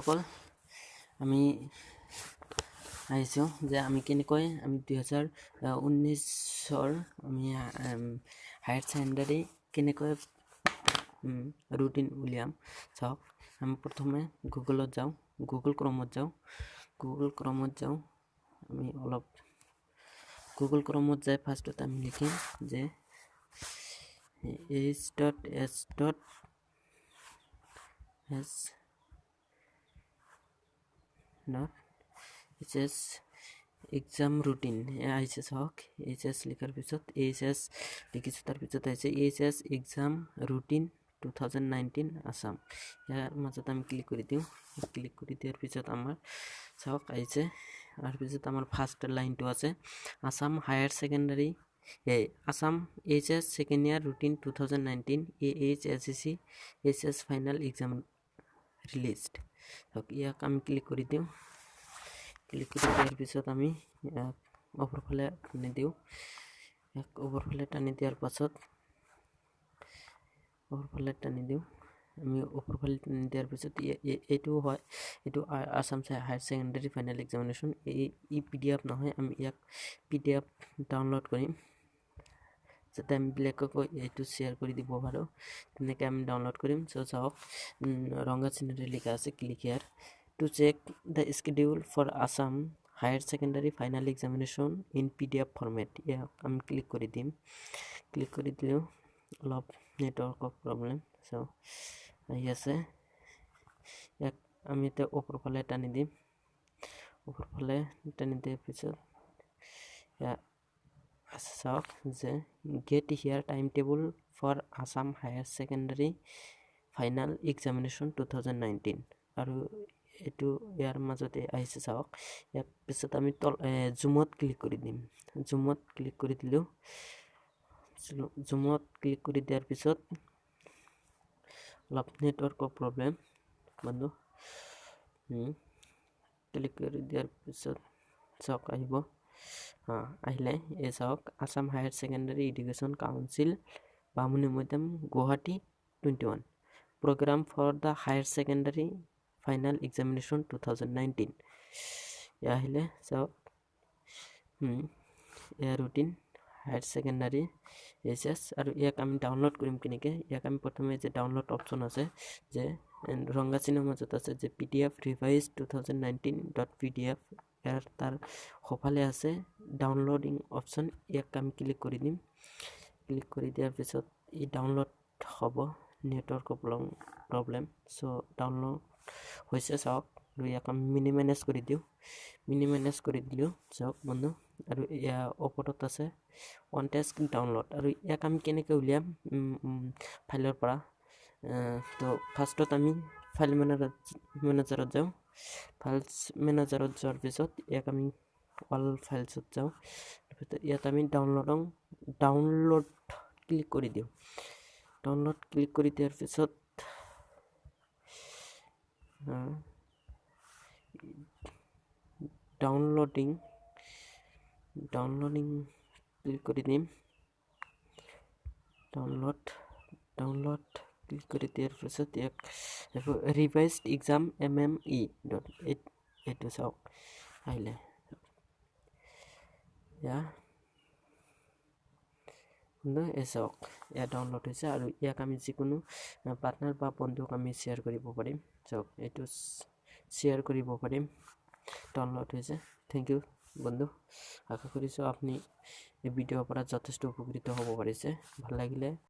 বন্ধুসকল আমি আহিছোঁ যে আমি কেনেকৈ আমি 2019 আমি হায়াৰ সেকেন্ডাৰী কেনেকৈ ৰুটিন উলিয়াম চাওক। আমি প্ৰথমে গুগলত যাওঁ, গুগল ক্ৰমত যাওঁ আমি অলপ গুগল ক্ৰমত যাই ফাৰ্ষ্টত আমি লিখিম যে HS exam routine আহিছে চাওক। HS লিখাৰ পিছত HS লিখিছো, তাৰ পিছত আহিছে HS exam routine 2019 আসাম। ইয়াৰ মাজত আমি ক্লিক কৰি দিওঁ। ক্লিক কৰি দিয়াৰ পিছত আমাৰ চাওক আহিছে। তাৰ পিছত আমাৰ ফাৰ্ষ্ট লাইনটো আছে Assam higher secondary Assam HS second year routine 2019 AHSCC HS final exam released। ইয়াক আমি ক্লিক কৰি দিওঁ। ক্লিক কৰি দিয়াৰ পিছত আমি ওপৰফালে টানি দিওঁ। ওপৰফালে টানি দিয়াৰ পাছত আমি ওপৰফালে টানি দিয়াৰ পিছত এইটো হয়, এইটো Assam higher secondary final examination. এই PDF নহয়, আমি ইয়াক PDF ডাউনলোড কৰিম যাতে আমি বেলেগকো এইটো শ্বেয়াৰ কৰি দিব পাৰোঁ। তেনেকৈ আমি ডাউনলোড কৰিম। চাওক ৰঙা চিনেৰে লিখা আছে click here to check the schedule for Assam higher secondary final examination in PDF format। ইয়াক আমি ক্লিক কৰি দিম। ক্লিক কৰি দিলেও অলপ নেটৱৰ্কৰ প্ৰব্লেম আহি আছে। ইয়াক আমি এতিয়া ওপৰফালে টানি দিম। ওপৰফালে টানি দিয়াৰ পিছত চাওক যে get here timetable for Assam higher secondary final examination 2019 আৰু এইটো ইয়াৰ মাজতে আহিছে চাওক। ইয়াৰ পিছত আমি জুমত ক্লিক কৰি দিম। জুমত ক্লিক কৰি দিলোঁ। জুমত ক্লিক কৰি দিয়াৰ পিছত অলপ নেটৱৰ্কৰ প্ৰব্লেম বন্ধু। ক্লিক কৰি দিয়াৰ পিছত চাওক আহিব। আহিলে এই চাওক Assam higher secondary education council Bamuni Maidam Guwahati 21 program for the higher secondary final examination 2019 আহিলে চাওক। ইয়াৰ ৰুটিন হায়াৰ সেকেন্ডাৰী HS আৰু ইয়াক আমি ডাউনলোড কৰিম কেনেকৈ। ইয়াক আমি প্ৰথমে যে ডাউনলোড অপশ্যন আছে যে ৰঙা চিনৰ মাজত আছে যে PDF revised 2019.pdf ইয়াৰ তাৰ সোঁফালে আছে ডাউনলোডিং অপশ্যন। ইয়াক আমি ক্লিক কৰি দিম। ক্লিক কৰি দিয়াৰ পিছত ই ডাউনলোড হ'ব। নেটৱৰ্কৰ প্ৰব্লেম ডাউনলোড হৈছে চাওক। আৰু ইয়াক আমি মিনিমাইজ কৰি দিওঁ। মিনিমাইজ কৰি দিলোঁ চাওক বন্ধু। আৰু ইয়াৰ ওপৰত আছে অন টেস্ক ডাউনলোড। আৰু ইয়াক আমি কেনেকৈ উলিয়াম ফাইলৰ পৰা। তো ফাৰ্ষ্টত আমি ফাইল মেনেজাৰত যাওঁ। ফাইলছ মেনেজাৰত যোৱাৰ পিছত ইয়াক আমি অল ফাইলছত যাওঁ। তাৰপিছত ইয়াত আমি ডাউনলোড ক্লিক কৰি দিওঁ। ডাউনলোড ক্লিক কৰি দিয়াৰ পিছত ডাউনলোডিং ক্লিক কৰি দিম। ডাউনলোড ক্লিক কৰি দিয়াৰ পিছত ইয়াক ৰিভাইজড এক্সাম MME এইটো চাওক আহিলে। এই চাওক ইয়াত ডাউনলোড হৈছে আৰু ইয়াক আমি যিকোনো পাৰ্টনাৰ বা বন্ধুক আমি শ্বেয়াৰ কৰিব পাৰিম। চাওক এইটো শ্বেয়াৰ কৰিব পাৰিম। ডাউনলোড হৈছে। থেংক ইউ বন্ধু। আশা কৰিছোঁ আপুনি এই ভিডিঅ'ৰ পৰা যথেষ্ট উপকৃত হ'ব পাৰিছে। ভাল লাগিলে